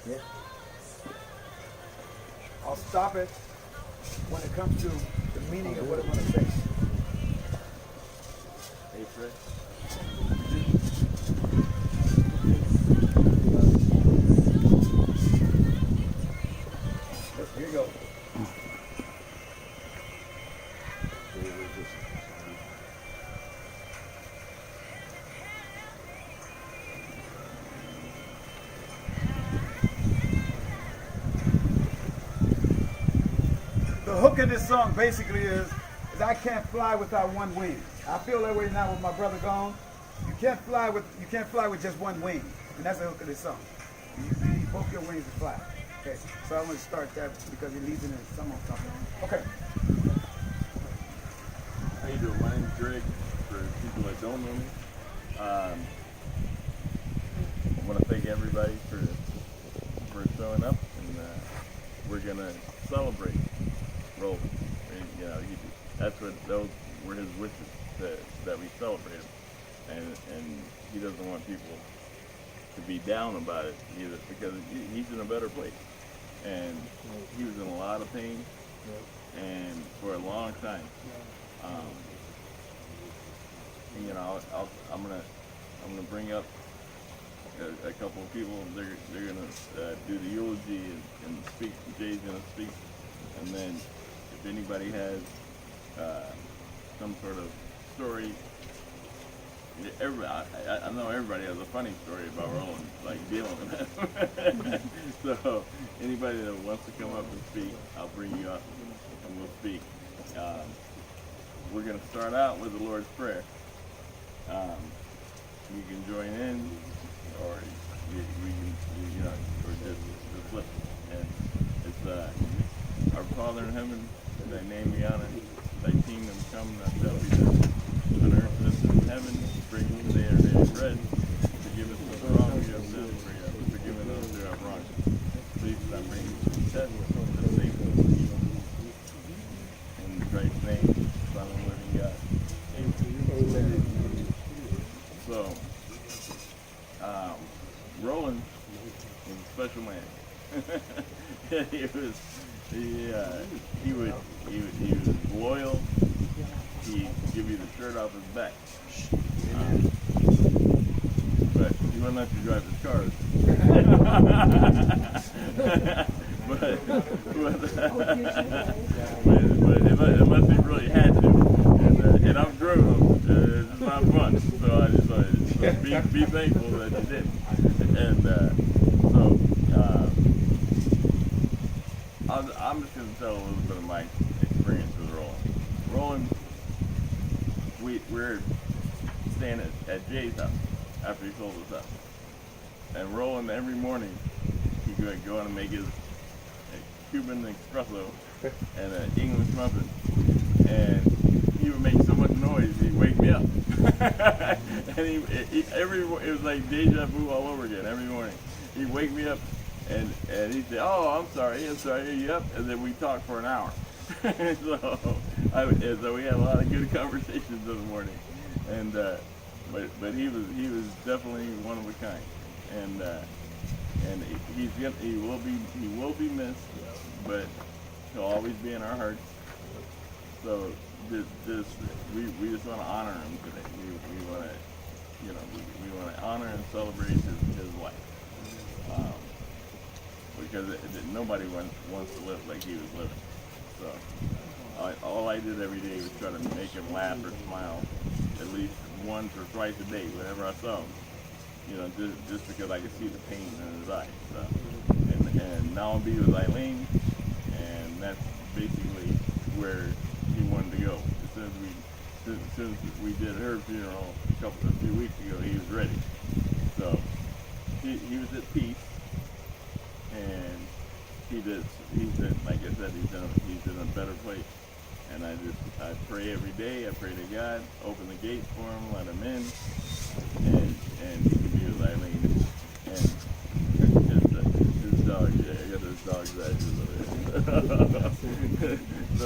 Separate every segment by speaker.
Speaker 1: Yeah.
Speaker 2: I'll stop it when it comes to the meaning of what I want to say.
Speaker 3: Hey, Fred.
Speaker 2: Here you go. The hook of this song basically is I can't fly without one wing. I feel that way now with my brother gone. You can't fly with just one wing, and that's the hook of this song. You need both your wings to fly. Okay, so I'm going to start that because it leads into some of something. Okay.
Speaker 3: How you doing? My name's Greg. For people that don't know me, I want to thank everybody for showing up, and we're gonna celebrate Roland. And, you know, that's what those were his wishes that we celebrate him, and he doesn't want people to be down about it either, because he's in a better place, and he was in a lot of pain, and for a long time. You know, I'm gonna bring up a couple of people. They're gonna do the eulogy and speak. Jay's gonna speak, and then if anybody has some sort of story, I know everybody has a funny story about Roland, like dealing with that. So anybody that wants to come up and speak, I'll bring you up and we'll speak. We're going to start out with the Lord's Prayer. You can join in, or we can, or just listen. And it's our Father in heaven, thy name be honored, thy kingdom come, thy will be done on earth as in heaven. Bring us today our daily bread. Forgive us the wrong we have done, forgive us through our wrongs. Please do not bring us to test, but save us from evil. In Christ's name, Son of the living God. Amen. So, Roland was a special man. he was loyal. He'd give you the shirt off his back. But he wouldn't let you drive his cars. but it must be really had to. And I've driven them. It's not fun. So I just thought, be thankful that you did. And I'm just going to tell a little bit of my experience with Roland. Roland, we're staying at Jay's house after he sold his house. And Roland, every morning, he would go in and make his Cuban espresso and an English muffin. And he would make so much noise, he'd wake me up. And it was like deja vu all over again every morning. He'd wake me up and he'd say, "Oh, I'm sorry, are you up?" And then we'd talk for an hour. So we had a lot of good conversations this morning. And but he was definitely one of a kind. And he will be missed, but he'll always be in our hearts. So we just want to honor him today. We want to we want to honor and celebrate his life, because nobody wants to live like he was living. So all I did every day was try to make him laugh or smile at least once or twice a day whenever I saw him. Just because I could see the pain in his eyes. So, and now I'll be with Eileen, and that's basically where he wanted to go. As soon as we did her funeral a few weeks ago, he was ready. So he was at peace, and he's like I said, he's in a better place. And I pray every day. I pray to God, open the gates for him, let him in, and he can be with Eileen. And his dog, I got his dog's ashes over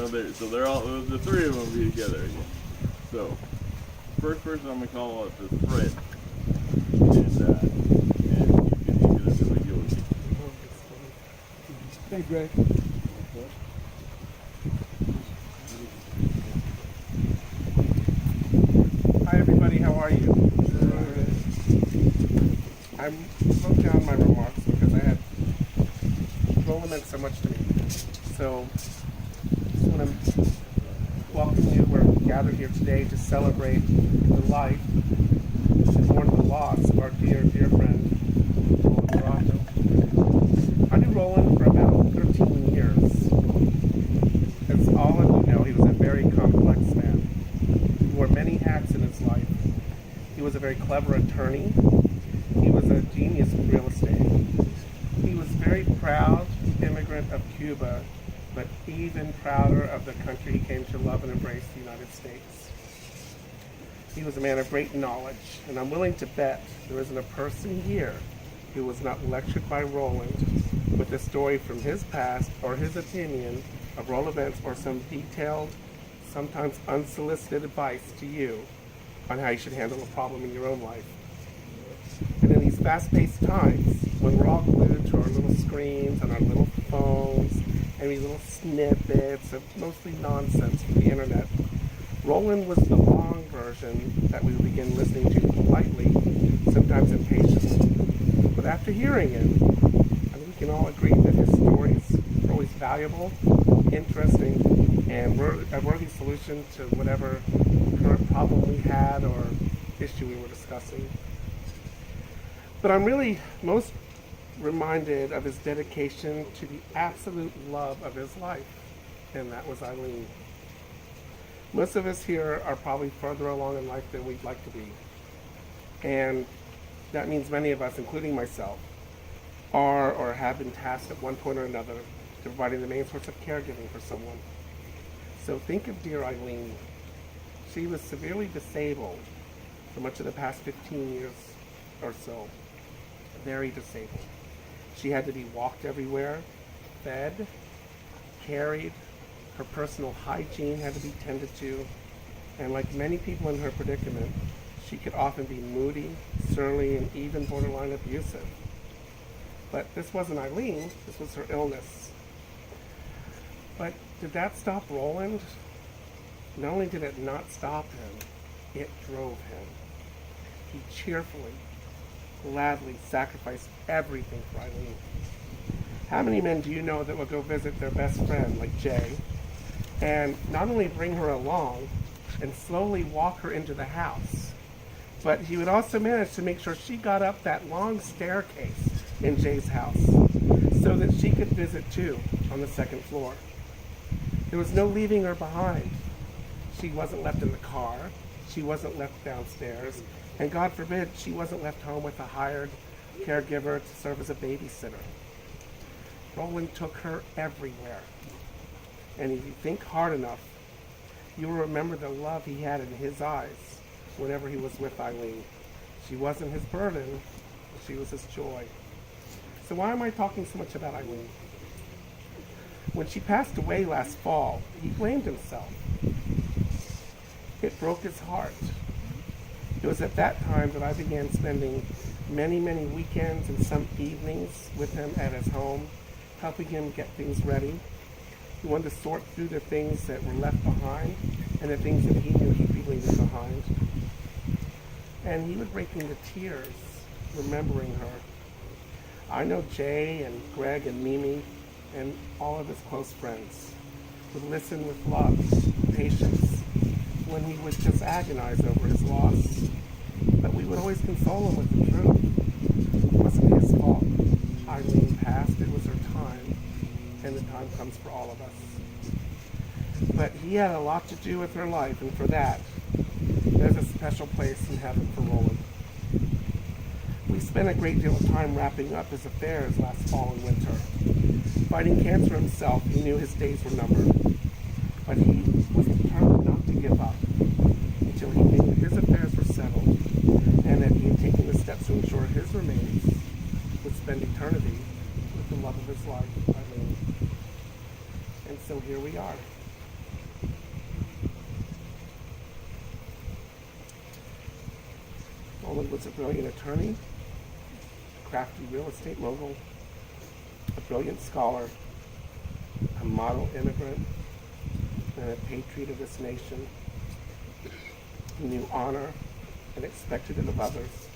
Speaker 3: there. So they're all, the three of them will be together again. So first person I'm gonna call up is Fred, and you can do the eulogy.
Speaker 2: Greg?
Speaker 1: Hi everybody, how are you? I wrote down my remarks because I had Roland meant so much to me. So just want to welcome you. We're gathered here today to celebrate the life and mourn the loss of our dear, dear friend, Roland Borrato. I knew Roland for about 13 years. As all of you know, he was a very complex man. He wore many hats in his life. He was a very clever attorney. He was a genius in real estate. He was very proud immigrant of Cuba, but even prouder of the country he came to love and embrace, the United States. He was a man of great knowledge, and I'm willing to bet there isn't a person here who was not lectured by Roland with a story from his past or his opinion of world events or some detailed, sometimes unsolicited advice to you on how you should handle a problem in your own life. And in these fast-paced times, when we're all glued to our little screens and our little phones, and these little snippets of mostly nonsense from the internet, Roland was the long version that we would begin listening to politely, sometimes impatiently. But after hearing it, I think we can all agree that his stories are always valuable, interesting, and a worthy solution to whatever current problem we had or issue we were discussing. But I'm really most reminded of his dedication to the absolute love of his life, and that was Eileen. Most of us here are probably further along in life than we'd like to be. And that means many of us, including myself, are or have been tasked at one point or another to providing the main source of caregiving for someone. So think of dear Eileen. She was severely disabled for much of the past 15 years or so. Very disabled. She had to be walked everywhere, fed, carried. Her personal hygiene had to be tended to. And like many people in her predicament, she could often be moody, surly, and even borderline abusive. But this wasn't Eileen, this was her illness. But did that stop Roland? Not only did it not stop him, it drove him. He cheerfully, gladly sacrificed everything for Eileen. How many men do you know that will go visit their best friend, like Jay, and not only bring her along and slowly walk her into the house, but he would also manage to make sure she got up that long staircase in Jay's house so that she could visit too on the second floor. There was no leaving her behind. She wasn't left in the car. She wasn't left downstairs. And God forbid, she wasn't left home with a hired caregiver to serve as a babysitter. Roland took her everywhere. And if you think hard enough, you'll remember the love he had in his eyes whenever he was with Eileen. She wasn't his burden, she was his joy. So why am I talking so much about Eileen? When she passed away last fall, he blamed himself. It broke his heart. It was at that time that I began spending many, many weekends and some evenings with him at his home, helping him get things ready. He wanted to sort through the things that were left behind and the things that he knew he'd be leaving behind. And he would break into tears, remembering her. I know Jay and Greg and Mimi and all of his close friends would listen with love, patience, when he would just agonize over his loss. But we would always console him with the truth. It wasn't his fault. Eileen passed, it was her time, and the time comes for all of us. But he had a lot to do with her life, and for that, there's a special place in heaven for Roland. We spent a great deal of time wrapping up his affairs last fall and winter. Fighting cancer himself, he knew his days were numbered. But he was determined not to give up until he knew his affairs were settled and that he had taken the steps to ensure his remains would spend eternity with the love of his life, Eileen. And so here we are. Roland was a brilliant attorney, a crafty real estate mogul, a brilliant scholar, a model immigrant, and a patriot of this nation. He knew honor and expected it of others,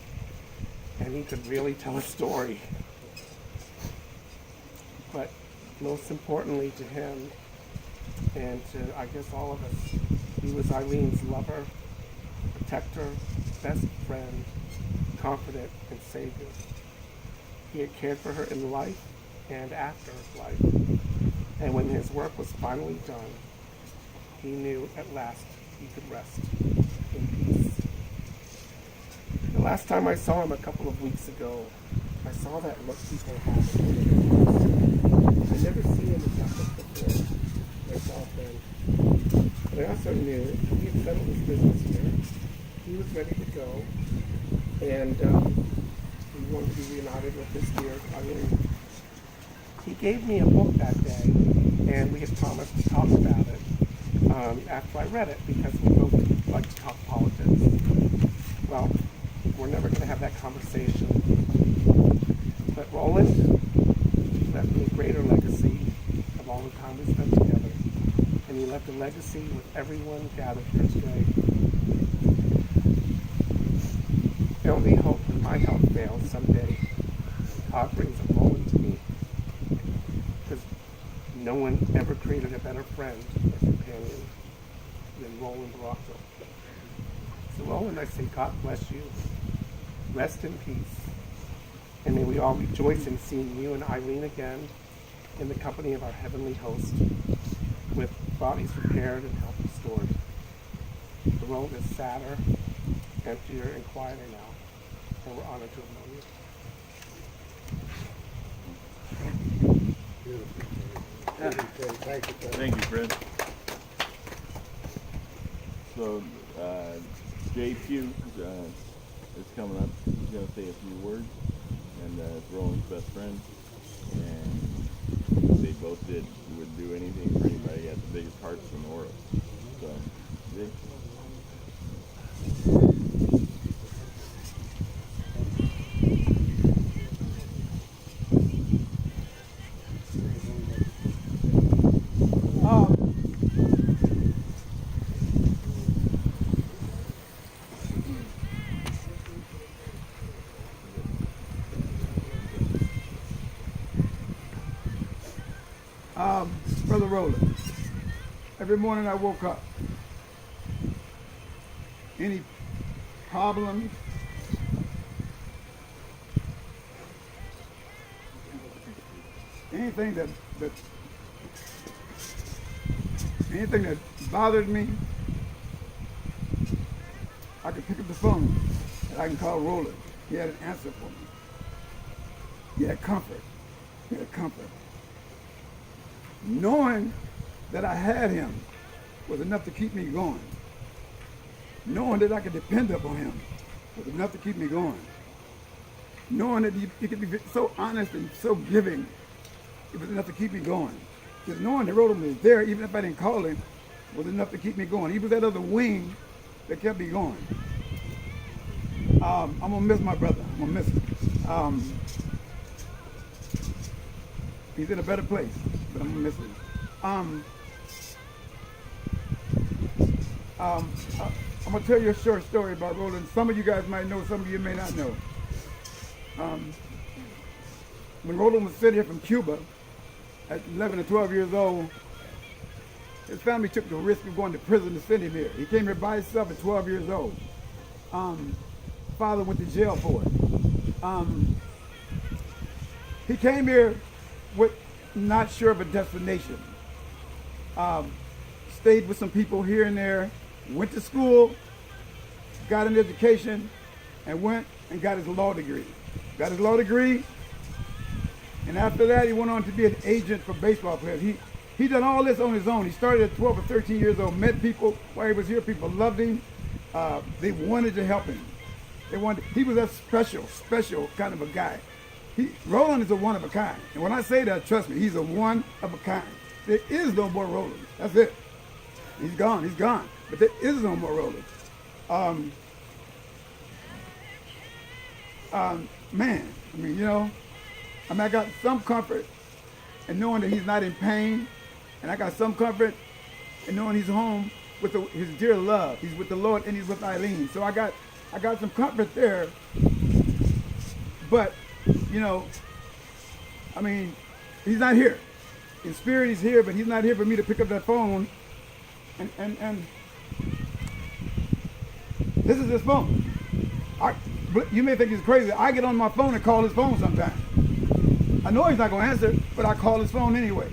Speaker 1: and he could really tell a story. But most importantly to him, and to, I guess, all of us, he was Eileen's lover, protector, best friend, confidant, and savior. He had cared for her in life and after life. And when his work was finally done, he knew at last he could rest in peace. The last time I saw him a couple of weeks ago, I saw that look people have. I'd never seen him with that look before myself then. But I also knew he had settled his business here. He was ready to go. And he wanted to be reunited with his dear Eileen. He gave me a book that day, and we had promised to talk about it after I read it, because we both like to talk politics. Well, we're never going to have that conversation. But Roland left me a greater legacy of all the time we spent together. And he left a legacy with everyone gathered here today. I only hope when my health fails someday, God brings a Roland to me. Because no one ever created a better friend or companion than Roland Borrato. So Roland, I say, God bless you. Rest in peace. And may we all rejoice in seeing you and Eileen again in the company of our heavenly host, with bodies repaired and health restored. The world is sadder, emptier, and quieter now, and we're honored to have known you.
Speaker 3: Thank you, Fred. So, Jay Pugh is coming up. He's going to say a few words, and it's Roland's best friend. And they both would do anything for anybody. He had the biggest hearts in the world. So, Jay.
Speaker 2: Brother Roland, every morning I woke up, any problems, anything that bothered me, I could pick up the phone and I can call Roland. He had an answer for me. He had comfort. He had comfort. Knowing that I had him was enough to keep me going. Knowing that I could depend upon him was enough to keep me going. Knowing that he could be so honest and so giving, it was enough to keep me going. Just knowing that Roland was there, even if I didn't call him, was enough to keep me going. He was that other wing that kept me going. I'm gonna miss my brother. I'm gonna miss him. He's in a better place, but I'm gonna miss him. I'm gonna tell you a short story about Roland. Some of you guys might know, some of you may not know. When Roland was sent here from Cuba at 11 or 12 years old, his family took the risk of going to prison to send him here. He came here by himself at 12 years old. Father went to jail for it. He came here with not sure of a destination. Stayed with some people here and there, went to school, got an education, and went and got his law degree. Got his law degree, and after that he went on to be an agent for baseball players. He done all this on his own. He started at 12 or 13 years old, met people while he was here. People loved him. They wanted to help him. He was a special kind of a guy. Roland is a one of a kind. And when I say that, trust me, he's a one of a kind. There is no more Roland. That's it. He's gone. But there is no more Roland. Man, I got some comfort in knowing that he's not in pain. And I got some comfort in knowing he's home with his dear love. He's with the Lord and he's with Eileen. So I got some comfort there. But, you know, I mean, he's not here. In spirit he's here, but he's not here for me to pick up that phone and this is his phone. You may think he's crazy. I get on my phone and call his phone sometimes. I know he's not going to answer, but I call his phone anyway.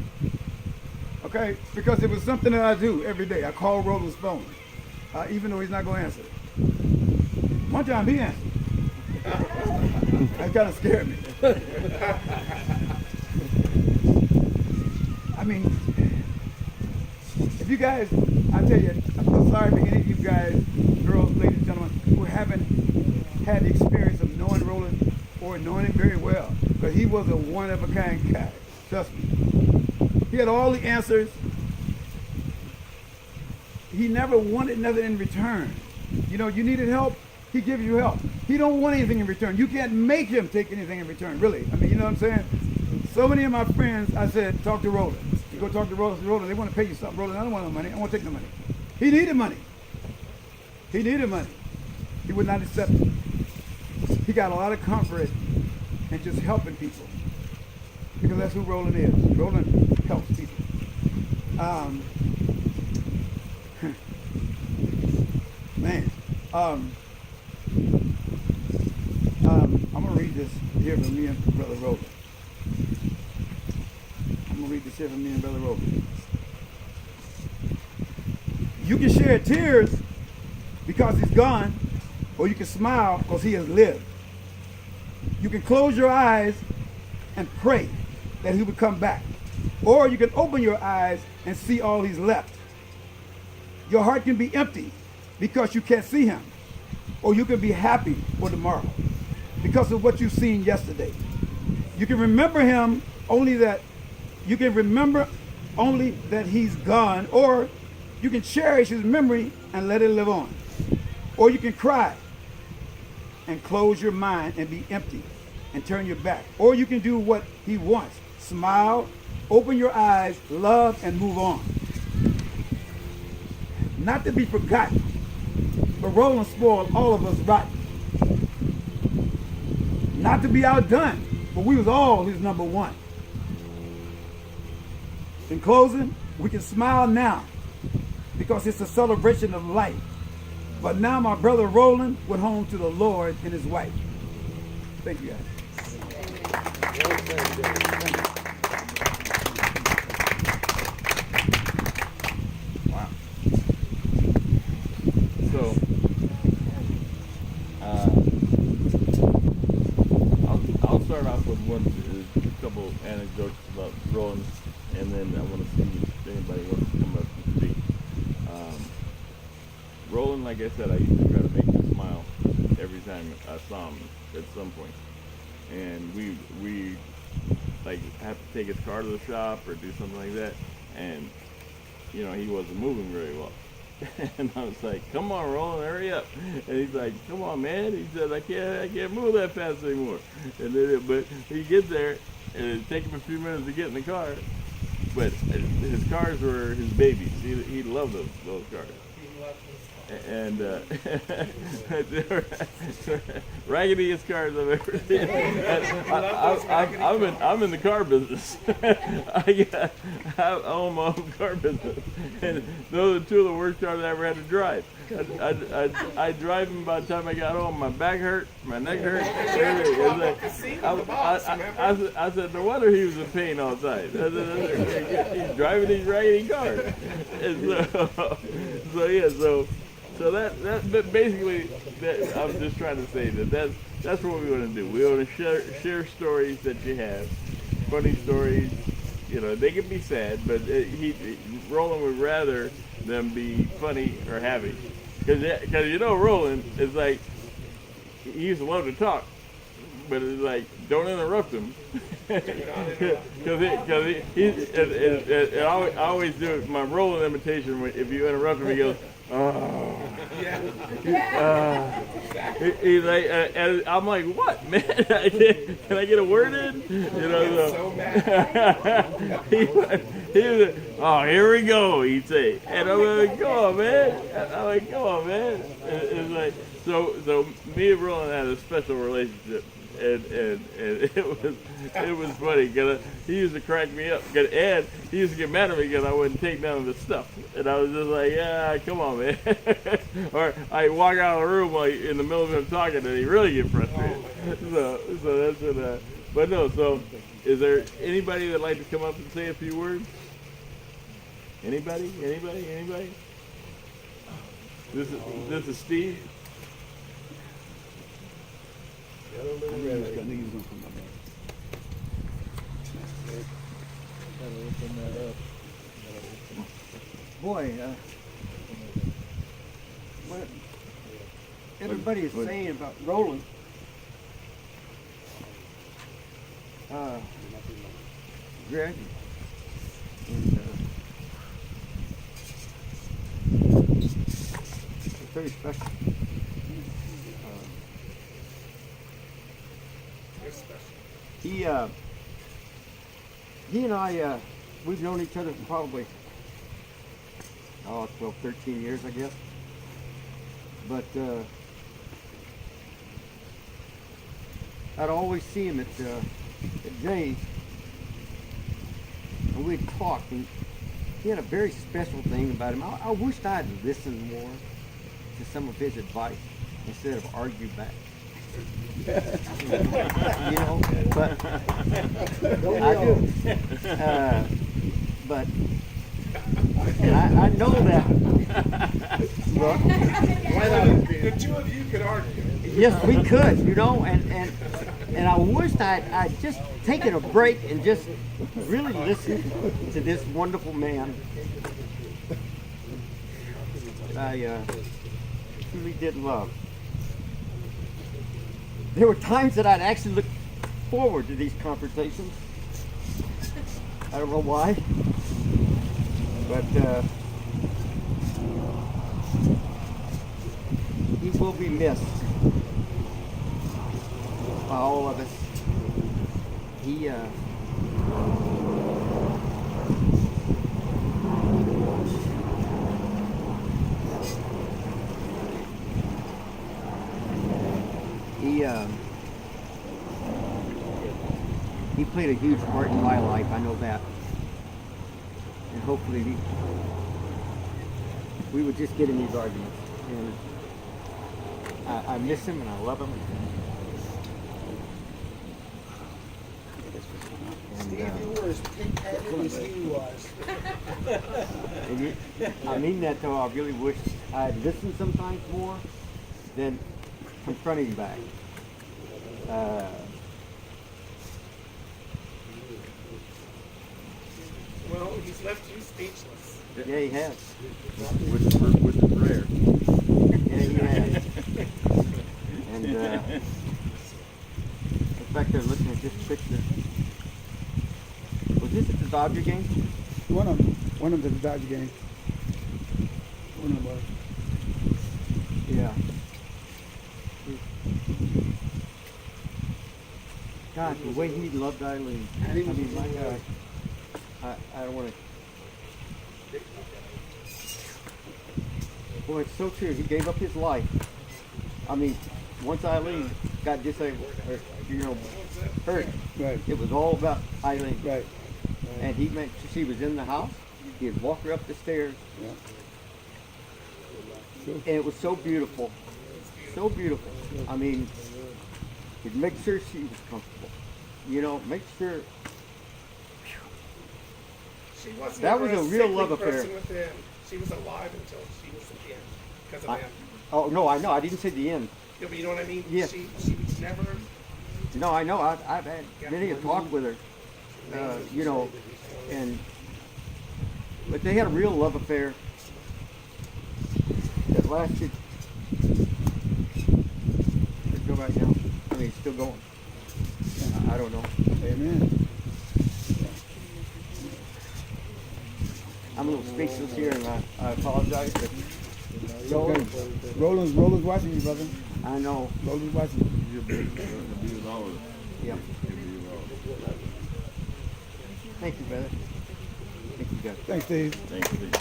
Speaker 2: Okay? Because it was something that I do every day. I call Roland's phone, even though he's not going to answer. One time he answered. That kind of scared me. I mean, if you guys, I tell you, I'm sorry for any of you guys, girls, ladies, and gentlemen, who haven't had the experience of knowing Roland or knowing him very well, because he was a one-of-a-kind guy. Trust me. He had all the answers. He never wanted nothing in return. You know, you needed help, he gives you help. He don't want anything in return. You can't make him take anything in return, really. I mean, you know what I'm saying? So many of my friends, I said, talk to Roland. You go talk to Roland, they want to pay you something. Roland, I don't want no money. I want to take the money. He needed money. He needed money. He would not accept it. He got a lot of comfort in just helping people. Because that's who Roland is. Roland helps people. Man. I'm going to read this here from me and Brother Roland. I'm going to read this here from me and Brother Roland. You can share tears because he's gone, or you can smile because he has lived. You can close your eyes and pray that he would come back. Or you can open your eyes and see all he's left. Your heart can be empty because you can't see him. Or you can be happy for tomorrow because of what you've seen yesterday. You can remember him only that he's gone, or you can cherish his memory and let it live on. Or you can cry and close your mind and be empty and turn your back. Or you can do what he wants. Smile, open your eyes, love, and move on. Not to be forgotten, but Roland spoiled all of us rotten. Not to be outdone, but we was all his number one. In closing, we can smile now because it's a celebration of life. But now my brother Roland went home to the Lord and his wife. Thank you, guys.
Speaker 3: Wow. So, I'll start off with a couple anecdotes about Roland, and then I want to see if anybody wants to come up and speak. Roland, like I said, I used to try to make him smile every time I saw him at some point. And we like have to take his car to the shop or do something like that, and you know, he wasn't moving very well. And I was like, come on, Roland, hurry up. And he's like, come on, man. He said, I can't move that fast anymore. And then, but he gets there, and it takes him a few minutes to get in the car. But his cars were his babies. He loved those cars. And raggediest cars I've ever seen. I'm in the car business. I own my own car business, and those are two of the worst cars I ever had to drive. I drive them by the time I got home. My back hurt, my neck hurt. I said, no wonder he was in pain all the time. He's driving these raggedy cars. And so that basically, I'm just trying to say that's what we want to do. We want to share stories that you have, funny stories. You know, they can be sad, but Roland would rather them be funny or happy, because you know Roland is like, he used to love to talk, but it's like, don't interrupt him. Because I always do my Roland imitation. If you interrupt him, he goes, Oh. He's like, and I'm like, what, man? Can I get a word in? You know,
Speaker 1: So mad.
Speaker 3: he was like, oh, here we go, he'd say. And I'm like, come on, man. I'm like, come on, man. It's like, so me and Roland had a special relationship. And it was funny because he used to crack me up, and he used to get mad at me because I wouldn't take none of his stuff, and I was just like, yeah, come on, man. Or I walk out of the room like in the middle of him talking, and he really get frustrated. So that's what. But no, so is there anybody that'd like to come up and say a few words? Anybody? This is Steve.
Speaker 4: Boy, what everybody is saying about Roland, Greg, and it's very special. He and I, we've known each other for probably, 12, 13 years, I guess. But I'd always see him at Jay's, and we'd talk, and he had a very special thing about him. I wished I'd listened more to some of his advice instead of argue back. You know, but I do. But and I know that.
Speaker 1: The two of you could argue.
Speaker 4: Yes, we could. You know, and I wished I'd just taken a break and just really listened to this wonderful man. I truly did love. There were times that I'd actually look forward to these conversations. I don't know why, but he will be missed by all of us. He played a huge part in my life, I know that. And hopefully we would just get in these arguments. And I miss him and I love him. And,
Speaker 1: You were as pig-headed as he was.
Speaker 4: I mean that though, I really wish I'd listened sometimes more than confronting back.
Speaker 1: Well, he's left you speechless.
Speaker 4: Yeah, he has.
Speaker 3: Which is rare.
Speaker 4: Yeah, he has. And in fact, they're looking at this picture. Was this at the Dodger game?
Speaker 2: One of them the Dodger game. One of them was.
Speaker 4: Yeah. God, the way he loved Eileen. I mean, my God. I don't want to. Boy, it's so true. He gave up his life. I mean, once Eileen got disabled, or, hurt,
Speaker 2: Right.
Speaker 4: it was all about Eileen.
Speaker 2: Right.
Speaker 4: And he meant she was in the house. He'd walk her up the stairs.
Speaker 2: Yeah.
Speaker 4: And it was so beautiful. So beautiful. I mean, he'd make sure she was comfortable. Make sure.
Speaker 1: She wasn't
Speaker 4: That was
Speaker 1: ever
Speaker 4: a real
Speaker 1: sickly
Speaker 4: love affair.
Speaker 1: person with him. She was alive until she was at the end because of him.
Speaker 4: Oh, no, I know. I didn't say the end.
Speaker 1: Yeah, but you know what I mean?
Speaker 4: Yeah.
Speaker 1: She was never.
Speaker 4: No, I know. I've had many a talk with her. But they had a real love affair that lasted. Let's go back now. I mean, it's still going. I don't know.
Speaker 2: Amen.
Speaker 4: I'm a little speechless here, and I apologize, but
Speaker 2: It's okay. Roland's watching you, brother.
Speaker 4: I know.
Speaker 2: Roland's watching you.
Speaker 3: He'll be with all of us.
Speaker 4: Yep.
Speaker 3: He'll be with all of us.
Speaker 4: Thank you, brother. Thank you, guys.
Speaker 2: Thanks, Steve.
Speaker 3: Thanks, Steve.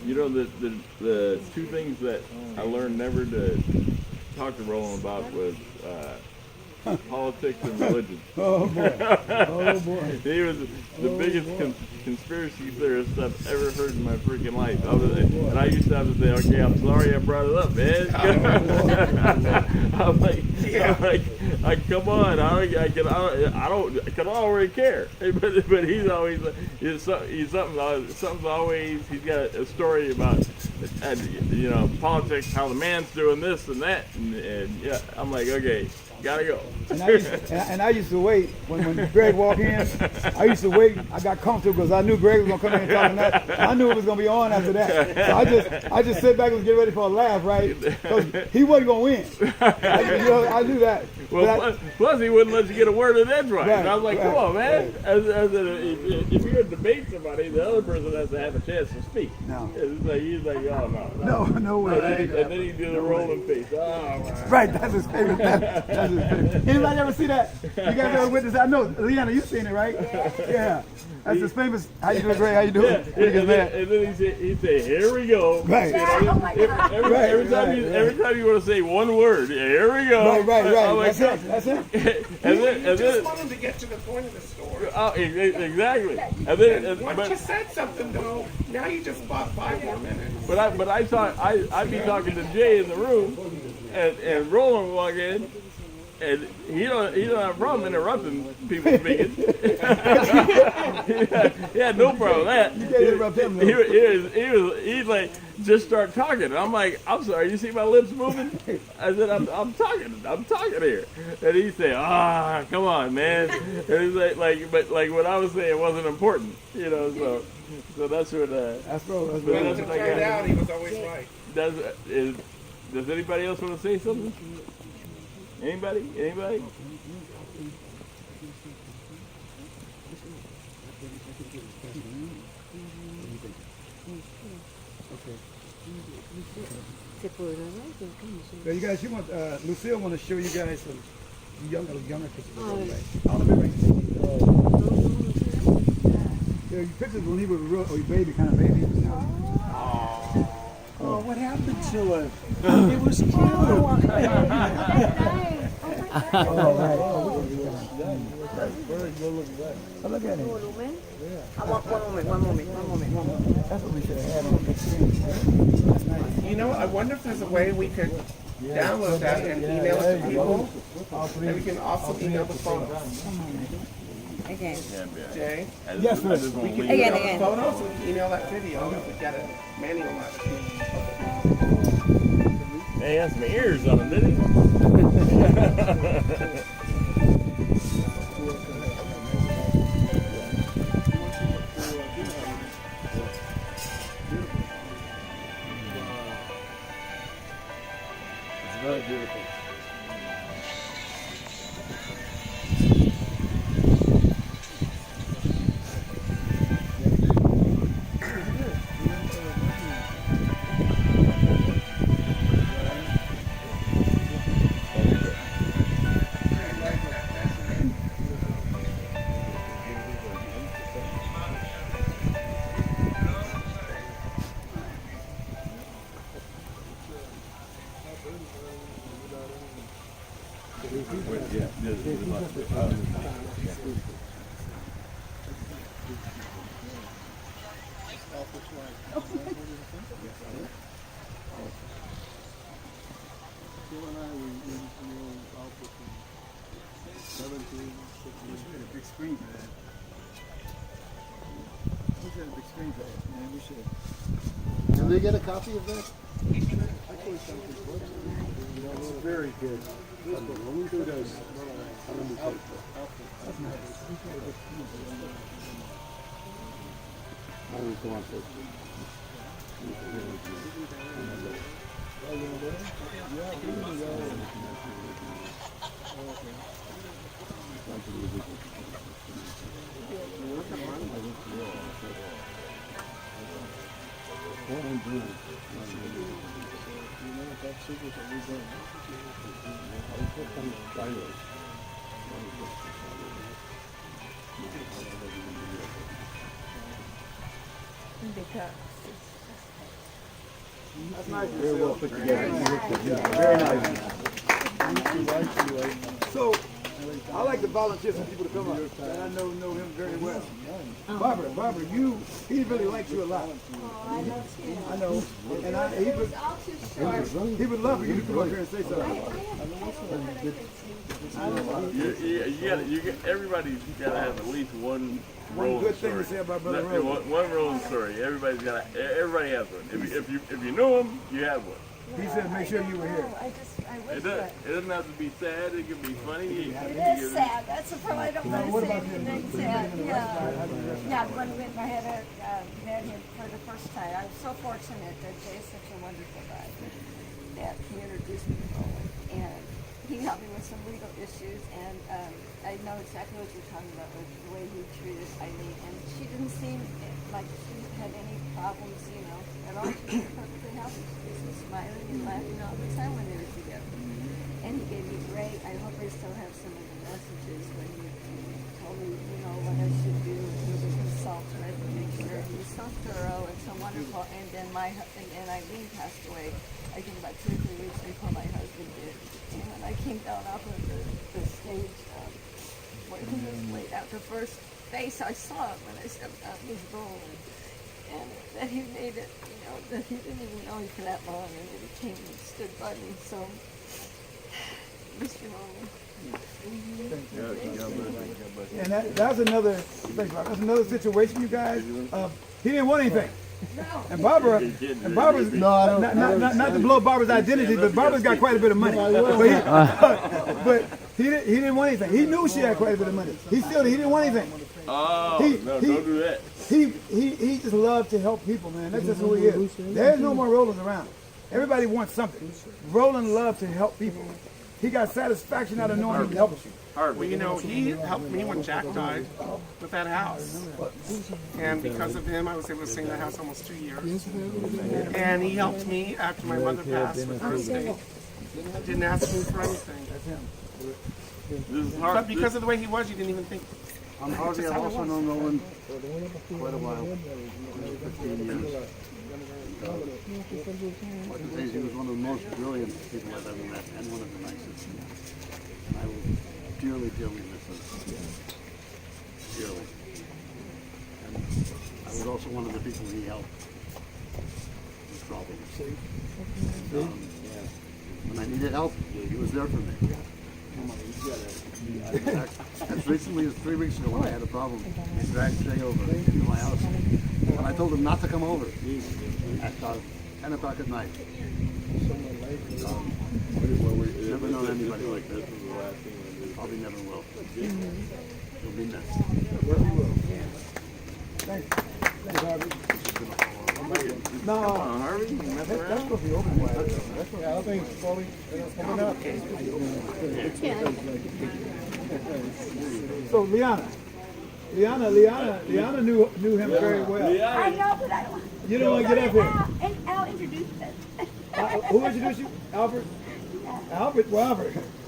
Speaker 3: You know, the two things that I learned never to talk to Roland about was politics and religion.
Speaker 2: Oh boy. Oh boy.
Speaker 3: He was the biggest conspiracy theorist I've ever heard in my freaking life. And I used to have to say, okay, I'm sorry I brought it up, man. I'm like, come on, I don't already care. But he's always, something's always, he's got a story about, you know, politics, how the man's doing this and that, and yeah, I'm like, okay, gotta go.
Speaker 2: And I used to wait when Greg walked in. I used to wait. I got comfortable because I knew Greg was gonna come in and talking that. I knew it was gonna be on after that. So I just sit back and get ready for a laugh, right? Because he wasn't gonna win. I knew that.
Speaker 3: Well, plus he wouldn't let you get a word in edgewise.
Speaker 2: Right,
Speaker 3: And I was like, come on, man. If you're going to debate somebody, the other person has to have a chance to speak.
Speaker 2: No.
Speaker 3: He's like, oh, no.
Speaker 2: No way.
Speaker 3: And then he did a rolling face. Oh, man.
Speaker 2: Right, that's his favorite. That's his favorite. Anybody ever see that? You guys ever witness that? I know, Leanna, you've seen it, right? Yeah. That's his famous. How you doing, Greg? How you doing?
Speaker 3: And then he said, here we go.
Speaker 2: Right.
Speaker 3: Every time you want to say one word, here we go.
Speaker 2: Right.
Speaker 3: Like,
Speaker 2: That's it.
Speaker 1: You just want him to get to the point of the story.
Speaker 3: Oh, exactly. And then,
Speaker 1: Once you said something, though, now you just bought 5 more minutes.
Speaker 3: But I'd be talking to Jay in the room, and Roland would walk in, and he don't have a problem interrupting people speaking. He had no problem with that.
Speaker 2: You can't interrupt him, though.
Speaker 3: He's like, just start talking. And I'm like, I'm sorry, you see my lips moving? I said, I'm talking here. And he said, come on, man. And he's like what I was saying wasn't important, you know. So that's what.
Speaker 2: That's what
Speaker 1: But as it turned out, he was always right.
Speaker 3: Does anybody else want to say something? Anybody?
Speaker 2: So you guys, Lucille want to show you guys some younger pictures of Roland. All of it right there. Yeah, pictures when he was a real, baby, kind of baby.
Speaker 5: Oh, what happened to it? It was cute.
Speaker 2: Oh, right. Oh, look at it.
Speaker 4: One moment.
Speaker 2: That's what we should have had on the big screen. That's nice.
Speaker 1: You know, I wonder if there's a way we could download that and email it to people. And we can also email the photos.
Speaker 6: Again.
Speaker 1: Jay?
Speaker 2: Yes, sir.
Speaker 1: We can
Speaker 6: Again.
Speaker 1: email the photos, we can email that video if we get it manualized.
Speaker 3: Hey, he has some ears on him, didn't he?
Speaker 5: It's very beautiful.
Speaker 2: Big screen for that. We should have a big screen for that, man. We should.
Speaker 5: Can we get a copy of that? It's very good. Who does?
Speaker 2: That's nice.
Speaker 5: I will come on first.
Speaker 6: Because
Speaker 2: That's nice.
Speaker 5: Very well put together.
Speaker 2: Very nice. So, I like to volunteer some people to come up. And I know him very well. Barbara, he really likes you a lot.
Speaker 6: I love him.
Speaker 2: I know. And he would,
Speaker 6: All too short.
Speaker 2: he would love for you to come up here and say something.
Speaker 3: Everybody's gotta have at least one Roland
Speaker 2: good thing
Speaker 3: story.
Speaker 2: to say about Brother
Speaker 3: Not-
Speaker 2: Roland.
Speaker 3: One Roland story. Everybody has one. If you know him, you have one.
Speaker 2: He said make sure you were here.
Speaker 6: I wish that.
Speaker 3: It doesn't have to be sad. It can be funny.
Speaker 6: It is sad. That's the part I don't
Speaker 2: Now,
Speaker 6: want
Speaker 2: what
Speaker 6: to say
Speaker 2: about him?
Speaker 6: anything sad. Yeah, when I had met him for the first time, I was so fortunate that Jay's such a wonderful guy that he introduced me to Roland, and he helped me with some legal issues, and I know exactly what you're talking about with the way he treated Eileen, and she didn't seem like she had any problems, at all. She was perfectly happy. She was smiling and laughing all the time when they were together. And he gave me great, I hope I still have some of the messages when he told me, what I should do as a consultant. I would make sure he was so thorough and so wonderful. And then and Eileen passed away, I think about 2 or 3 weeks before my husband did. And when I came down off of the stage, where he was laid out, the first face I saw when I stepped out was Roland. And that he made it, that he didn't even know you for that long, and that he came and stood by me. So, Mr. Roland.
Speaker 2: And that's another situation, you guys. He didn't want anything.
Speaker 6: No.
Speaker 2: And Barbara's not to blow Barbara's identity, but Barbara's got quite a bit of money. But he didn't want anything. He knew she had quite a bit of money. He didn't want anything.
Speaker 3: Oh, don't do that.
Speaker 2: He just loved to help people, man. That's just who he is. There's no more Rolands around. Everybody wants something. Roland loved to help people. He got satisfaction out of knowing he helped you.
Speaker 1: Well, he helped me when Jack died with that house. And because of him, I was able to stay in that house almost 2 years. And he helped me after my mother passed with her estate. Didn't ask me for anything.
Speaker 3: This is hard.
Speaker 1: But because of the way he was, you didn't even think.
Speaker 5: I'm Harvey. I've also known Roland quite a while, 15 years. Like to say he was one of the most brilliant people I've ever met, and one of the nicest. And I will dearly, dearly miss him. Dearly. And I was also one of the people he helped with problems. When I needed help, he was there for me. As recently as 3 weeks ago when I had a problem, he dragged Jay over to my house. And I told him not to come over at 10 o'clock at night. Never known anybody like this. Probably never will. He'll be missed.
Speaker 2: No,
Speaker 3: Harvey, you mess around?
Speaker 2: that's supposed to be open wide.
Speaker 5: I think it's probably coming up.
Speaker 2: So Liana knew him very well.
Speaker 6: I know, but I don't.
Speaker 2: You don't want to get up here.
Speaker 6: And Al introduced us.
Speaker 2: Who introduced you? Albert? Albert? Well,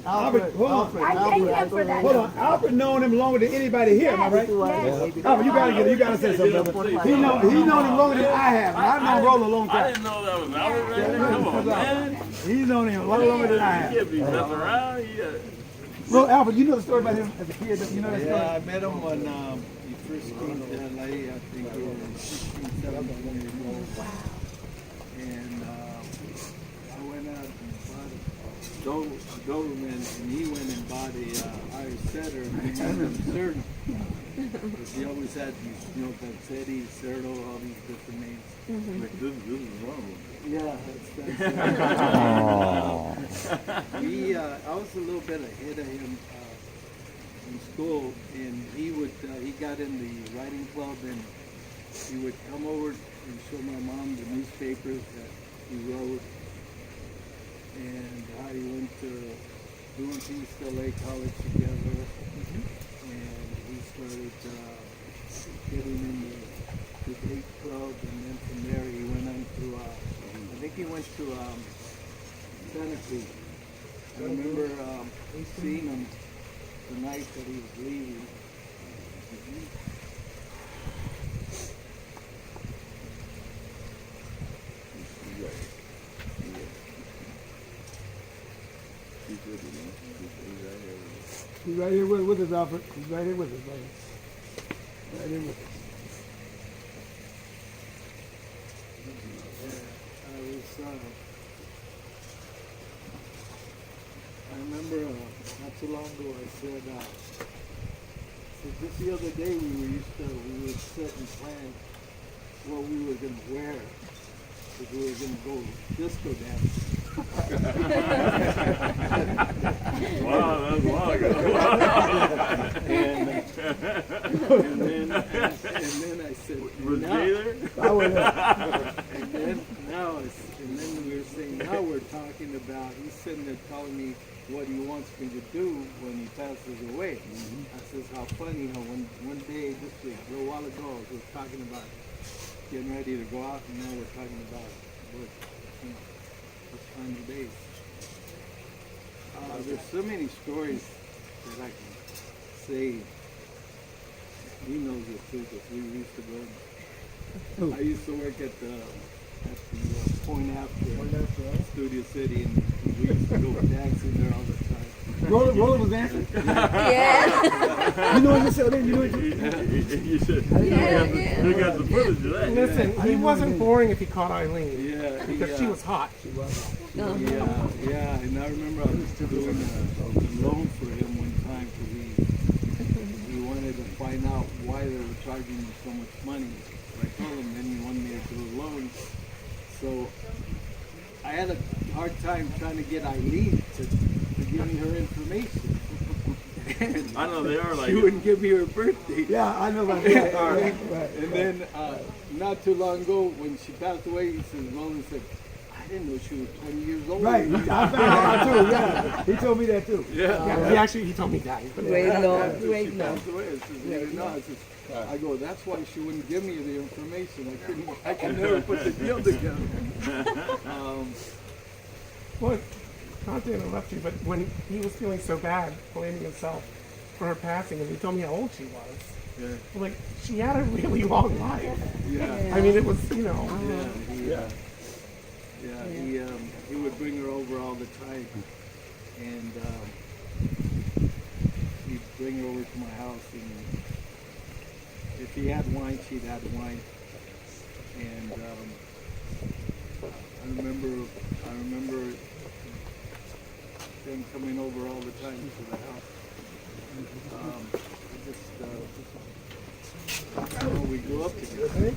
Speaker 2: Albert, hold on.
Speaker 6: I thank him for that.
Speaker 2: Hold on. Albert known him longer than anybody here, am I right?
Speaker 6: Yes.
Speaker 2: Albert, you gotta say something, brother. He's known him longer than I have. I've known Roland a long
Speaker 3: I
Speaker 2: time.
Speaker 3: didn't know that was Albert right there. Come on, man.
Speaker 2: He's known him a lot longer than I
Speaker 3: You
Speaker 2: have.
Speaker 3: can't be messing around.
Speaker 2: Well, Albert, you know the story about him as a kid. You know that story?
Speaker 7: Yeah, I met him when he first came to LA, I think he was 16, 17 years old. Wow. And I went out and bought a Doberman, and he went and bought a Irish setter, and he named him Cerdo. Because he always had these, Vanzetti, Cerdo, all these different names.
Speaker 3: Like, this is wrong.
Speaker 7: Yeah, I was a little bit ahead of him in school, and he got in the writing club, and he would come over and show my mom the newspapers that he wrote, and how he went to East LA College together, and he started getting in the debate club, and then from there he went on to I think he went to Santa Cruz. I remember seeing him the night that he was leaving.
Speaker 2: He's right here with us, Alfred. He's right here with us, brother. Right here with us.
Speaker 7: I remember not too long ago I said, just the other day we would sit and plan what we were going to wear because we were going to go disco dancing.
Speaker 3: Wow, that's long ago.
Speaker 7: and then I said,
Speaker 3: Was Jay there?
Speaker 7: and then we were saying, now we're talking about, he's sitting there telling me what he wants me to do when he passes away. I says, how funny how one day, just a little while ago, we were talking about getting ready to go out, and now we're talking about what, those final days. There's so many stories that I can say. He knows it too, because we used to go. I used to work at the Point After Studio City, and we used to go dancing there all the time.
Speaker 2: Roland was dancing.
Speaker 6: Yeah.
Speaker 2: You know what you said? You know what you
Speaker 3: You should. You got the footage of that.
Speaker 1: Listen, he wasn't boring if he caught Eileen.
Speaker 7: Yeah,
Speaker 1: Because she was hot.
Speaker 7: Yeah, and I remember I was doing a loan for him one time because he wanted to find out why they were charging me so much money. So I told him, then he wanted me to do a loan. So I had a hard time trying to get Eileen to give me her information.
Speaker 3: I know they are like.
Speaker 7: She wouldn't give me her birthday.
Speaker 2: Yeah, I know about that. Right.
Speaker 7: And then not too long ago, when she passed away, he said, Roland said, I didn't know she was 20 years old.
Speaker 2: Right. I found out too. Yeah. He told me that too.
Speaker 1: Yeah, he told me that.
Speaker 6: Wait, no.
Speaker 7: She passed away. I said, you didn't know. I go, that's why she wouldn't give me the information. I could never put the deal together.
Speaker 1: Well, not to interrupt you, but when he was feeling so bad, blaming himself for her passing, and he told me how old she was. I'm like, she had a really long life.
Speaker 7: Yeah.
Speaker 1: I mean, it was,
Speaker 7: He would bring her over all the time, and he'd bring her over to my house, and if he had wine, she'd have wine, and I remember them coming over all the time to the house. We grew up together.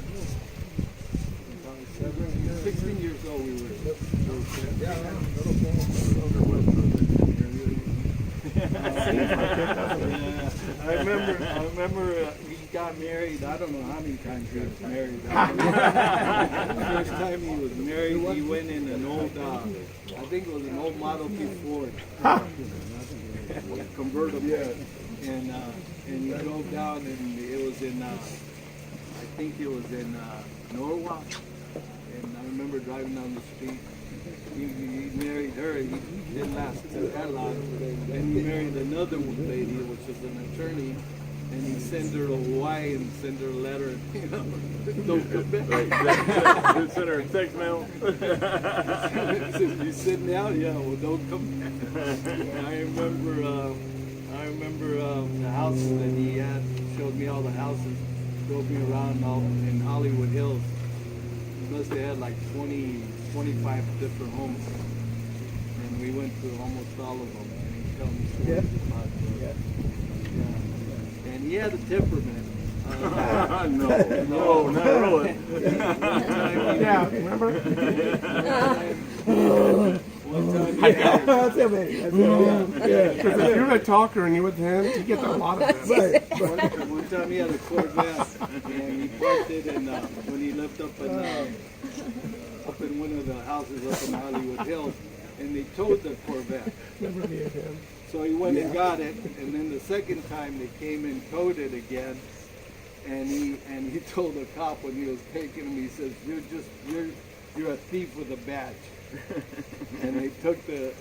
Speaker 7: 16 years old we were. I remember he got married. I don't know how many times he was married. The first time he was married, he went in an old, I think it was an old Model T Ford convertible. And he drove down, and it was in, I think it was in Norwalk. And I remember driving down the street. He married her. He didn't last that long. Then he married another lady, which was an attorney. And he sent her to Hawaii and sent her a letter. Don't come back.
Speaker 3: Right. Send her a text mail.
Speaker 7: He says, you sitting down? Yeah, well, don't come back. And I remember the houses that he had. Showed me all the houses. Drove me around all in Hollywood Hills. Plus they had like 25 different homes. And we went to almost all of them. And he told me stories about them. Yeah. And he had a temperament.
Speaker 3: No, not Roland.
Speaker 1: yeah, remember?
Speaker 7: One time,
Speaker 2: That's it, man.
Speaker 1: Because if you're a talker and you're with him, you get a lot of this.
Speaker 7: one time he had a Corvette, and he parked it, and when he lived up in one of the houses up in Hollywood Hills, and they towed the Corvette.
Speaker 1: Never be him.
Speaker 7: So he went and got it, and then the second time they came and towed it again, and he told the cop when he was taking him, he says, "You're a thief with a badge." And they took the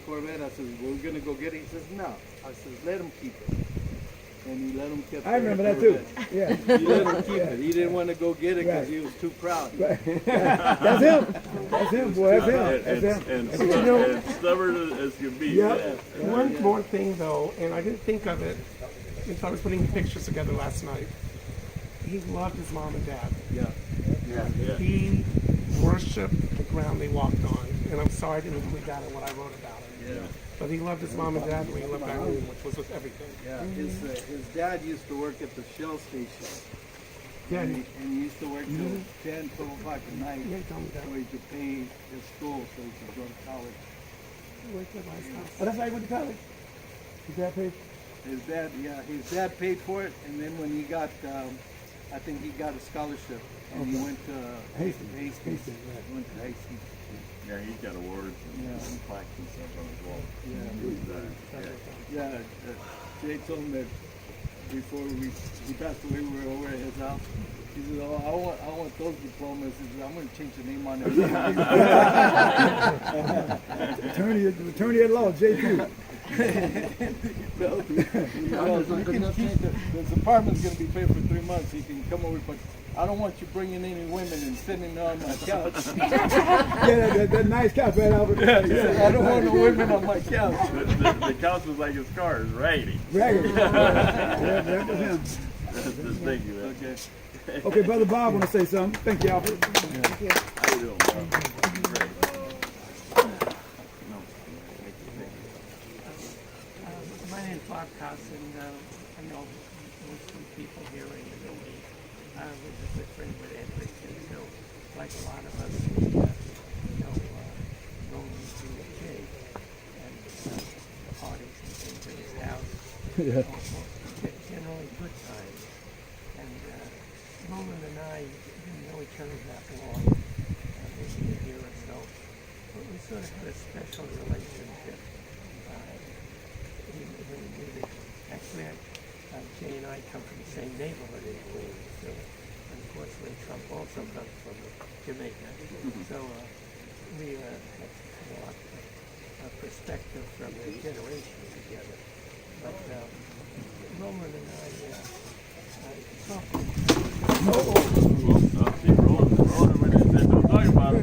Speaker 7: Corvette. I said, we're gonna go get it. He says, no. I said, let him keep it. And he let him keep it.
Speaker 2: I remember that too. Yeah.
Speaker 7: He let him keep it. He didn't want to go get it because he was too proud.
Speaker 2: Right. That's him. That's him, boy. That's him. That's him.
Speaker 3: And,
Speaker 1: you know-
Speaker 3: and stubborn as can be.
Speaker 1: Yeah.
Speaker 3: Yeah.
Speaker 1: One more thing though, and I didn't think of it until I was putting the pictures together last night. He loved his mom and dad.
Speaker 7: Yeah.
Speaker 3: Yeah.
Speaker 1: He worshipped the ground they walked on. And I'm sorry I didn't include that in what I wrote about him.
Speaker 7: Yeah.
Speaker 1: But he loved his mom and dad, and he loved Irene, which was with everything.
Speaker 7: Yeah. His dad used to work at the Shell station.
Speaker 1: Yeah,
Speaker 7: And he used to work till 10, 12 o'clock at night.
Speaker 1: Yeah, he told me that.
Speaker 7: So he could pay his school so he could go to college.
Speaker 1: He worked at my house.
Speaker 2: Oh, that's how he went to college. His dad paid.
Speaker 7: His dad paid for it, and then when he got, I think he got a scholarship, and he went to
Speaker 2: Hastings.
Speaker 7: Hastings.
Speaker 2: Hastings, right.
Speaker 7: He went to Hastings.
Speaker 3: Yeah, he's got awards
Speaker 7: Yeah.
Speaker 3: and plaques and stuff on his wall.
Speaker 7: Yeah, Jay told him that before he passed away, we were over at his house. He said, "Oh, I want those diplomas." He said, "I'm going to change the name on it."
Speaker 2: Attorney at law, J.Q.
Speaker 7: Well, you can keep this apartment's going to be paid for 3 months. He can come over, but I don't want you bringing any women and sitting on my couch.
Speaker 2: Yeah, that nice couch right over there.
Speaker 7: He said, I don't want no women on my couch.
Speaker 3: The couch was like his car, is raggedy.
Speaker 2: Raggedy. Yeah, that was him.
Speaker 3: Thank you, man.
Speaker 7: Okay.
Speaker 2: Okay, Brother Bob want to say something. Thank you, Alfred.
Speaker 3: How you doing, bro? Great.
Speaker 8: My name's Bob Carson. I know most of the people here in know me. I was a good friend with Edric, and so, like a lot of us, we know Roland through Jay and the parties and things at his house. Generally good times. And Roland and I didn't know each other that long, maybe a year or so, but we sort of had a special relationship. Actually, Jay and I come from the same neighborhood in Queens, so unfortunately Trump also comes from Jamaica. So we have a lot of perspective from the generation together. But Roland and I talked.
Speaker 3: Oh, see, Roland when they said, don't talk about it.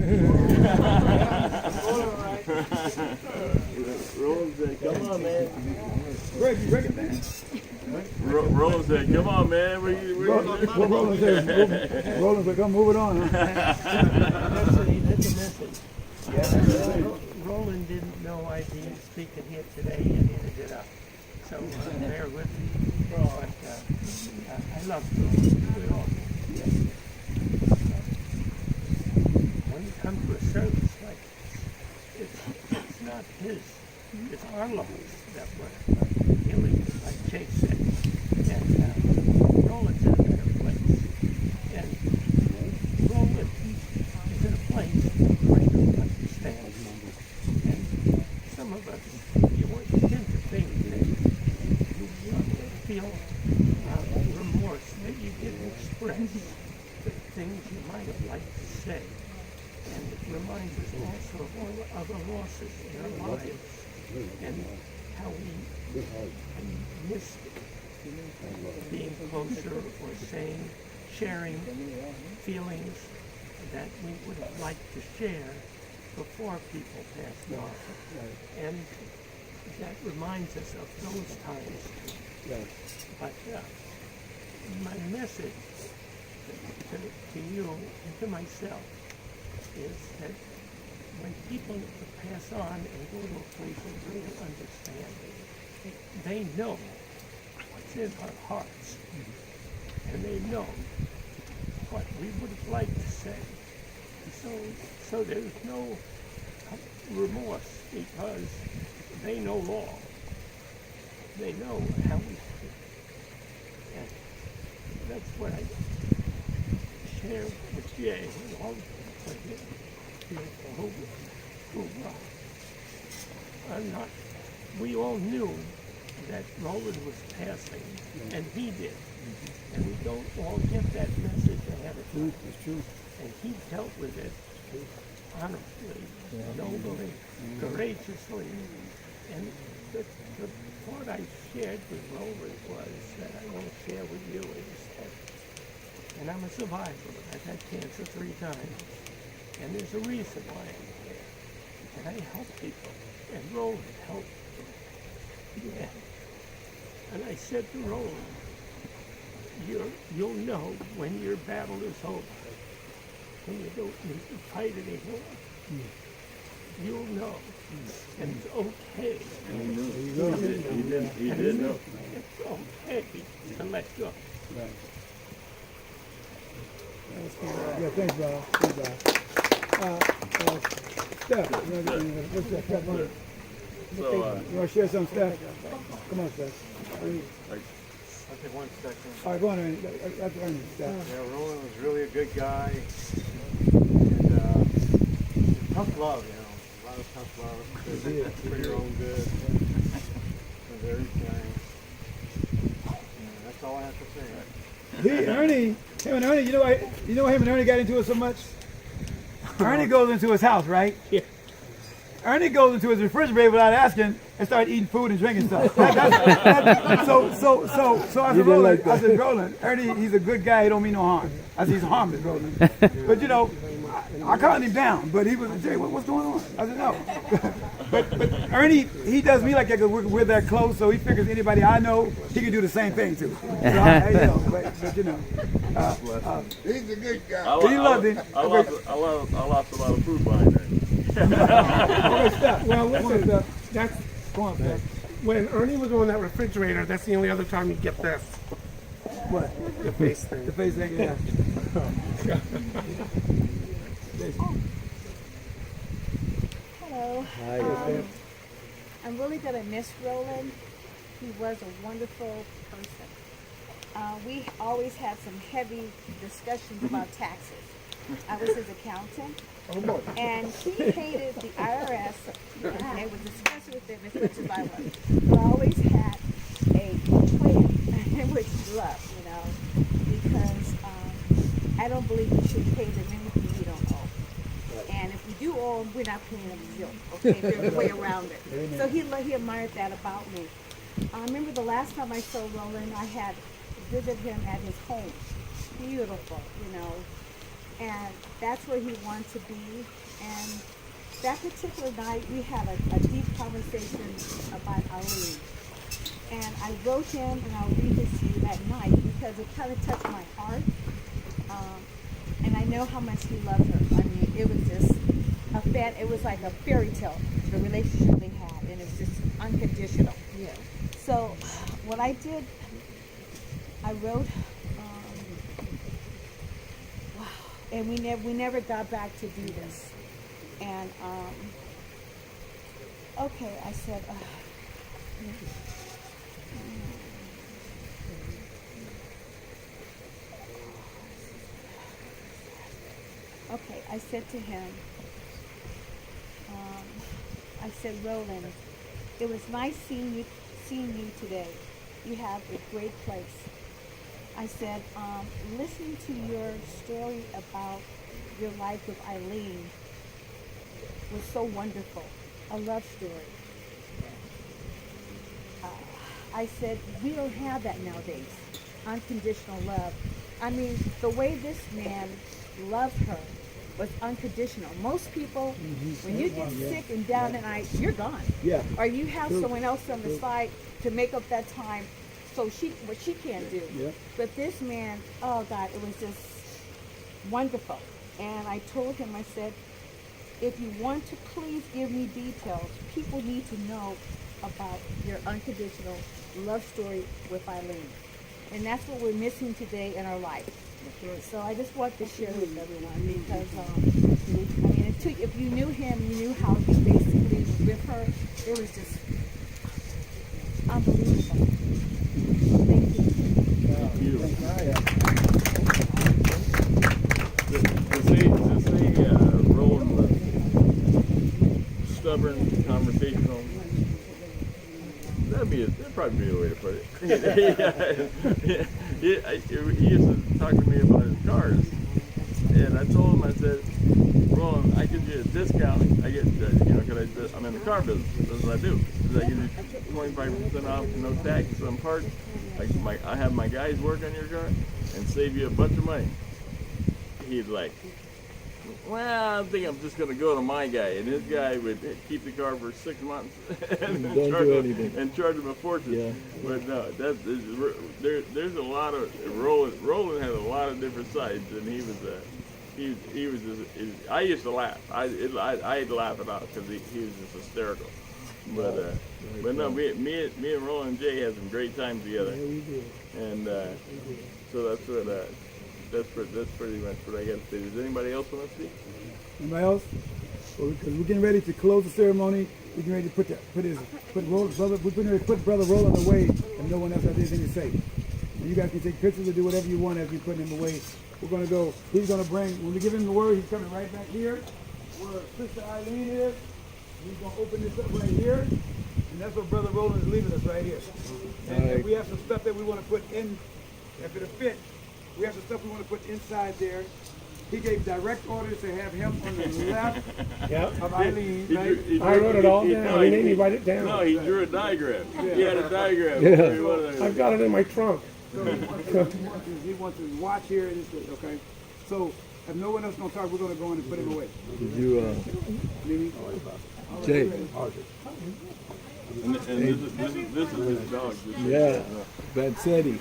Speaker 3: Roland said, come on, man.
Speaker 2: Greg, you break it down.
Speaker 3: Roland said, come on, man.
Speaker 2: What Roland said? Roland said, come move it on. Huh?
Speaker 8: That's a message. Roland didn't know I'd be speaking here today, and he ended it up. So bear with me. But I love Roland. We all do. When you come to a service like this, it's not his. It's our lives that we're healing, like Jay said. And Roland's in a better place. And Roland is in a place where he can understand. And some of us, you want to tend to think that you feel remorse that you didn't express the things you might have liked to say. And it reminds us also of all other losses in our lives and how we missed being closer or saying, sharing feelings that we would have liked to share before people passed on. And that reminds us of those times. But my message to you and to myself is that when people pass on and go to a place of greater understanding, they know what's in our hearts. And they know what we would have liked to say. So there's no remorse because they know all. They know how we feel. And that's what I share with Jay and all the people who are not. We all knew that Roland was passing, and he did. And we don't all get that message ahead of time.
Speaker 2: It's true.
Speaker 8: And he dealt with it honestly, nobly, courageously. And the thought I shared with Roland was that I want to share with you is that, and I'm a survivor. I've had cancer 3 times. And there's a reason why I'm here. And I help people. And Roland helped me. And I said to Roland, you'll know when your battle is over. When you don't need to fight anymore. You'll know. And it's okay.
Speaker 3: He did know.
Speaker 8: It's okay to let go.
Speaker 2: Yeah, thanks, Bob. Thanks, Bob. Steph, what's that? Steph,
Speaker 3: So,
Speaker 2: you want to share some, Steph? Come on, Steph.
Speaker 9: I'll take 1 second.
Speaker 2: All right, go on, Ernie. That's Ernie, Steph.
Speaker 9: Yeah, Roland was really a good guy. And tough love, you know. A lot of tough love. For your own good. And very caring. And that's all I have to say.
Speaker 2: Ernie, him and Ernie, you know why him and Ernie got into it so much? Ernie goes into his house, right?
Speaker 8: Yeah.
Speaker 2: Ernie goes into his refrigerator without asking and started eating food and drinking stuff. So I said, Roland, Ernie, he's a good guy. He don't mean no harm. I said, he's harmless, Roland. But you know, I calmed him down. But he was, Jay, what's going on? I said, no. but Ernie, he does me like that because we're that close. So he figures anybody I know, he can do the same thing to. So but you know,
Speaker 10: He's a good guy.
Speaker 2: he loved it.
Speaker 3: I lost a lot of food behind there.
Speaker 1: Well, listen, that's, go on, Steph. When Ernie was on that refrigerator, that's the only other time you get this.
Speaker 2: What?
Speaker 1: The face thing.
Speaker 2: The face thing, yeah.
Speaker 6: Hello. I'm really going to miss Roland. He was a wonderful person. We always had some heavy discussions about taxes. I was his accountant. And he hated the IRS, and I would discuss with him as much as I was. We always had a plan, which is love, you know, because I don't believe you should pay them anything you don't owe. And if you do owe them, we're not paying them a zilch, okay? There's a way around it. So he admired that about me. I remember the last time I saw Roland, I had visited him at his home. Beautiful, you know. And that's where he wanted to be. And that particular night, we had a deep conversation about Eileen. And I wrote him, and I'll read this to you that night because it kind of touched my heart. And I know how much he loved her. I mean, it was just it was like a fairy tale, the relationship they had, and it was just unconditional. Yeah. So what I did, I wrote. And we never got back to do this. And okay, I said, okay, I said to him, I said, Roland, it was nice seeing you today. You have a great place. I said, listening to your story about your life with Eileen was so wonderful, a love story. I said, we don't have that nowadays, unconditional love. I mean, the way this man loved her was unconditional. Most people, when you get sick and down and out, you're gone.
Speaker 2: Yeah.
Speaker 6: Or you have someone else on the side to make up that time. So what she can't do. Yeah. But this man, oh God, it was just wonderful. And I told him, I said, if you want to please give me details, people need to know about your unconditional love story with Eileen. And that's what we're missing today in our life. So I just want to share with everyone because, I mean, if you knew him, you knew how he basically was with her. It was just unbelievable. Thank you.
Speaker 3: To say Roland was stubborn, conversational, that'd probably be the way to put it. He used to talk to me about his cars, and I told him, I said, Roland, I give you a discount. I get, cause I'm in the car business. That's what I do. I give you 25% off, no tax on parts. I have my guys work on your car and save you a bunch of money. He's like, well, I think I'm just going to go to my guy. And his guy would keep the car for 6 months and charge him a fortune. Yeah. But no, there's a lot of, Roland has a lot of different sides, and he was just, I used to laugh. I'd laugh it out because he was just hysterical. But no, me and Roland and Jay had some great times together. Yeah, we did. And so that's pretty much what I got to say. Does anybody else want to speak?
Speaker 2: Anybody else? Well, because we're getting ready to close the ceremony. We're getting ready to put Brother Roland away, and no one else has anything to say. And you guys can take pictures or do whatever you want as we put him away. We're going to go. He's going to bring. When we give him the word, he's coming right back here, where Sister Eileen is. He's going to open this up right here, and that's where Brother Roland is leaving us right here. And we have some stuff that we want to put in, if it'll fit. We have some stuff we want to put inside there. He gave direct orders to have him on the left of Eileen.
Speaker 1: I wrote it all down. He made me write it down.
Speaker 3: No, he drew a diagram.
Speaker 1: Yeah.
Speaker 3: He had a diagram.
Speaker 1: Yeah. I've got it in my trunk.
Speaker 2: So he wants to watch here and this, okay? So if no one else is going to talk, we're going to go in and put him away.
Speaker 5: Did you, Jay?
Speaker 3: And this is his dog.
Speaker 5: Yeah, Vansetti.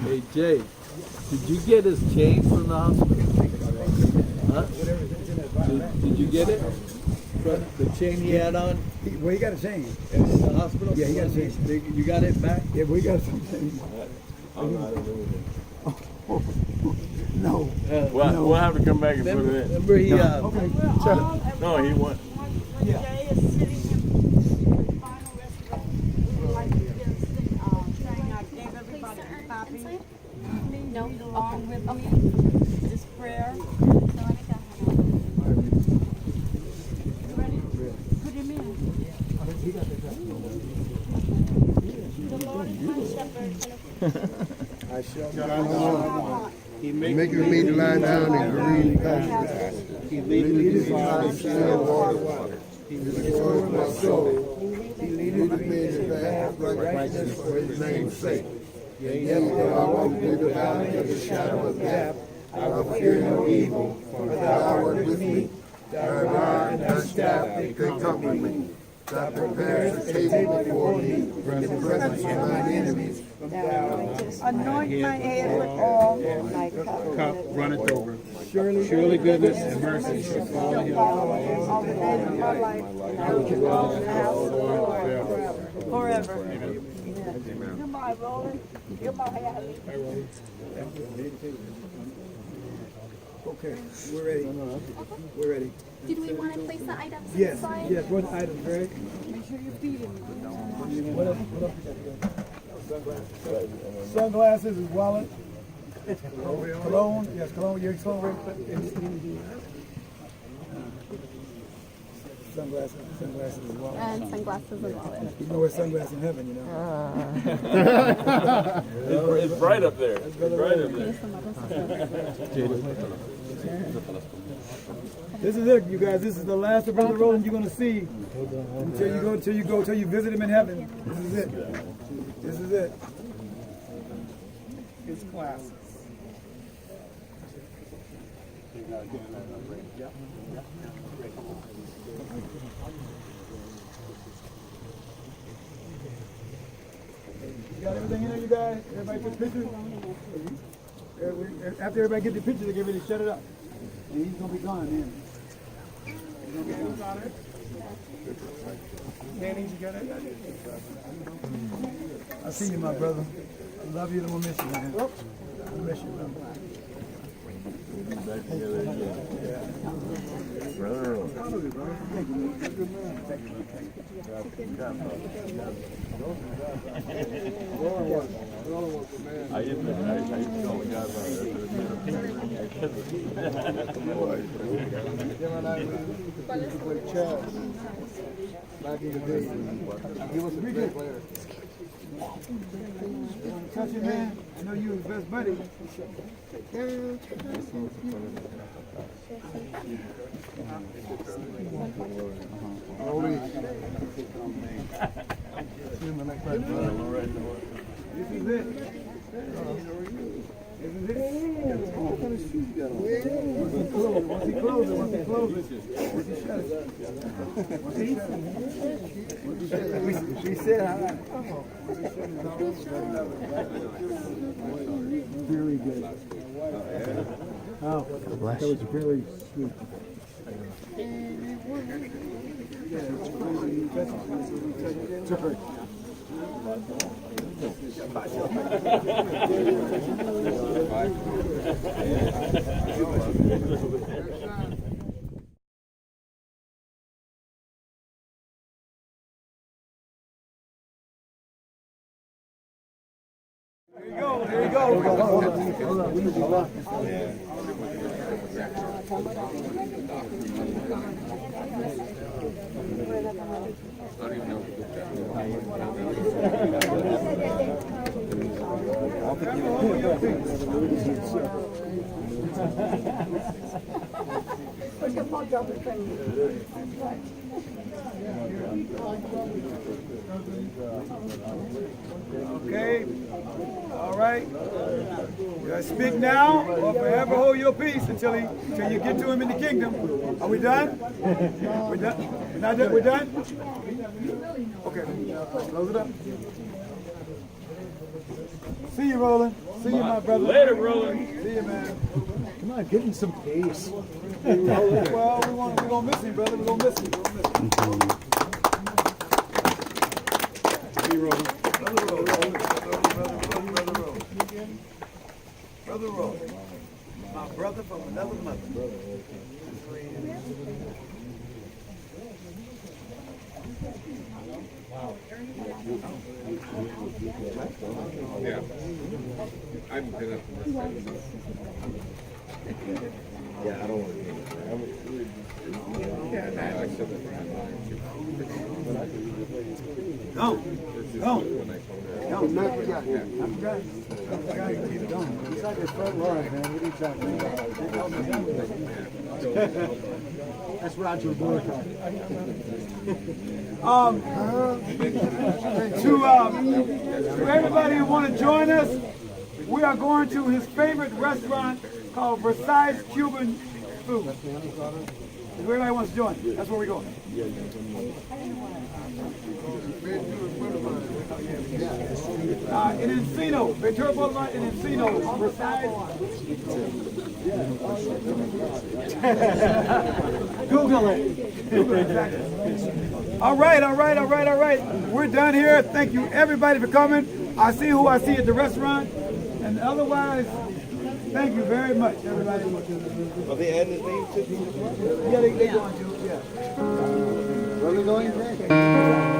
Speaker 5: Hey, Jay, did you get his chain from the hospital? Huh? Did you get it? The chain he had on?
Speaker 2: Well, he got a chain.
Speaker 5: In the hospital?
Speaker 2: Yeah, he got a chain.
Speaker 5: You got it back?
Speaker 2: Yeah, we got something. No.
Speaker 3: We'll have to come back and put it in.
Speaker 5: Remember he,
Speaker 3: No, he won.
Speaker 2: Yeah.
Speaker 6: Jay is sitting in the final restoration. Like saying I gave everybody a copy.
Speaker 11: No.
Speaker 6: Along with me, this prayer. You ready? Put him in.
Speaker 11: The Lord is my shepherd.
Speaker 10: I shall not want. He maketh me to lie down in green pastures. He leadeth me beside the still water. He restores my soul. He leadeth me in the path of righteousness for his name's sake. Yea, though I walk through the valley of the shadow of death, I will fear no evil, for thou art with me. Thy rod and thy staff, they comfort me. Thou preparest a table before me in the presence of mine enemies.
Speaker 6: Anoint my head with oil. My
Speaker 9: Cup runneth over. Surely goodness and mercy shall follow him
Speaker 6: all the days of my life. And I will dwell in the house of the Lord forever. Amen. Goodbye, Roland. Goodbye, Allie.
Speaker 2: Okay, we're ready. We're ready.
Speaker 11: Did we want to place the items
Speaker 2: Yes,
Speaker 11: inside?
Speaker 2: yes. What items, right?
Speaker 6: Make sure you feed him.
Speaker 2: What else you got here? Sunglasses, his wallet. Cologne, yes, cologne. Your cologne. Sunglasses, his wallet.
Speaker 11: And sunglasses and wallet.
Speaker 2: You know where's sunglasses in heaven, you know.
Speaker 3: It's bright up there. It's bright up there.
Speaker 2: This is it, you guys. This is the last of Brother Roland you're going to see until you visit him in heaven. This is it. This is it. His classes. You got everything in there, you guys? Everybody get pictures? After everybody get the picture, they get ready to shut it up. And he's going to be gone then. He's going to be gone. Danny, you got it? I see you, my brother. I love you and I'm going to miss you, man. I miss you, brother.
Speaker 3: We'll be back together again. Brother Roland.
Speaker 2: Thank you, man. You're a good man. Thank you.
Speaker 3: I used to call the Godfather.
Speaker 10: Back in the day, he was a great player.
Speaker 2: Touch it, man. I know you was best buddy. This is it. Isn't it? Once he closes, once he shut it. She said, very good. Oh, that was very sweet. Sorry. There you go. Okay. All right. You gotta speak now or forever hold your peace until you get to him in the kingdom. Are we done? We done? We're not done? We're done? Okay. Close it up. See you, Roland. See you, my brother.
Speaker 3: Later, Roland.
Speaker 2: See you, man.
Speaker 10: Come on, give him some peace.
Speaker 2: Well, we're gonna miss him, brother. We're gonna miss him. See you, Roland. Brother Roland. My brother from another mother.
Speaker 1: Yeah. I've been up in this side. Yeah, I don't want to be yeah, no, I said that.
Speaker 2: Go.
Speaker 10: I forgot. He's like his front line, man. What are you talking about? That's Roger Borrato.
Speaker 2: To everybody who want to join us, we are going to his favorite restaurant called Versailles Cuban Food. If everybody wants to join, that's where we're going. In Encino, Ventura Boulevard in Encino, Versailles. Google it. Exactly. All right. We're done here. Thank you everybody for coming. I see who I see at the restaurant. And otherwise, thank you very much, everybody.
Speaker 9: Are they adding his name to the?
Speaker 2: Yeah, they're going to, yeah.
Speaker 10: Where are we going?